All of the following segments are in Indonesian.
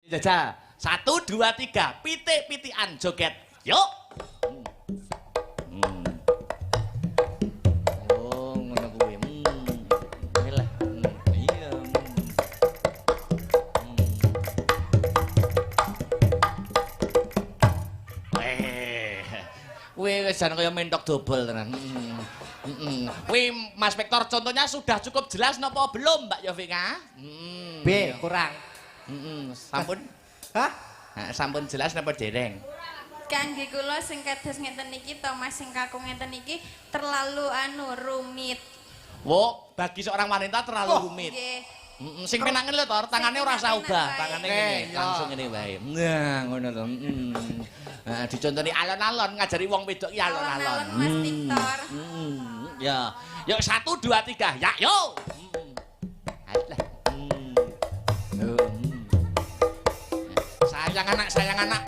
Jajal. 1 2 3 pitik-pitikan joget. Yuk. Oh, ngono kuwi. Lah. Iya. Kuwi wis jan kaya mentok dobel tenan. Kuwi Mas Vektor contohnya sudah cukup jelas napa belum Mbak Yovika? B kurang. Sampun? Hah? Sampun jelas napa dereng? Kangge kula sing kados ngeten iki to Mas sing kakung ngeten iki terlalu rumit. Wo, bagi seorang wanita terlalu rumit. Nggih. Sing penangen lho Tor, tangane ora usah ubah, tangane ngene, Oke, langsung ngene wae. Nah, ngono to. Nah, dicontoni alon-alon ngajari wong wedok ki alon-alon. Alon-alon Mas Victor. Ya. Yuk 1 2 3. Ya, yo. Alah. Sayang anak, sayang anak.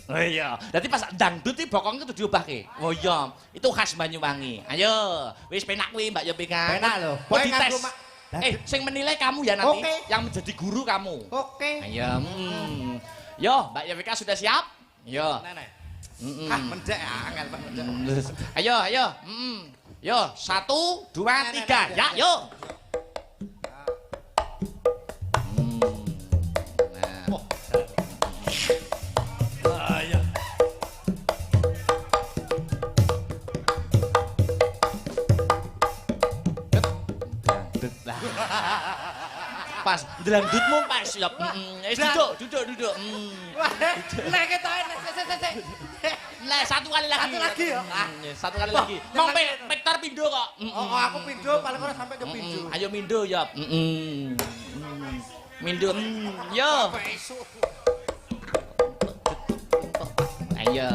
Oh iya, dadi pas dangdut iki bokong itu diubahke. Oh iya, itu khas Banyuwangi. Ayo, wis penak kuwi Mbak Yopika. Penak lho. Mau Kowe dites. nganggo Sing menilai kamu ya nanti, Oke. yang menjadi guru kamu. Oke. Ayo, Yo, Mbak Yopika sudah siap? Yo. Nenek. Mendek angel mendek. Ayo, ayo. Yo, 1 2 3. Ya, yo. Pas dangdutmu pas siap. Duduk. Nek ketoke sik. Lah satu kali lagi. Satu lagi ya? Satu kali lagi. Mau Vektor pindho kok. Oh, aku pindho paling ora sampai ke pindho. Ayo mindo ya. Mindo. Yo. Ayo.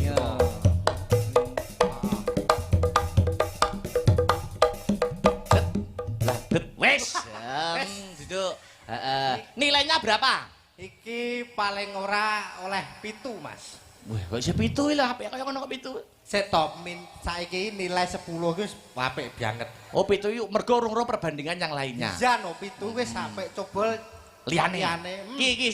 Yo. Wes. Duduk. Nilainya berapa? Iki paling ora oleh 7, Mas. Wah, kok iso 7 lah, apik kaya ngono kok 7. Set top min saiki nilai 10 ki wis apik banget. Oh, 7 yuk mergo urung perbandingan yang lainnya. Iya no 7 wis sampai coba Liyane. liyane. Ki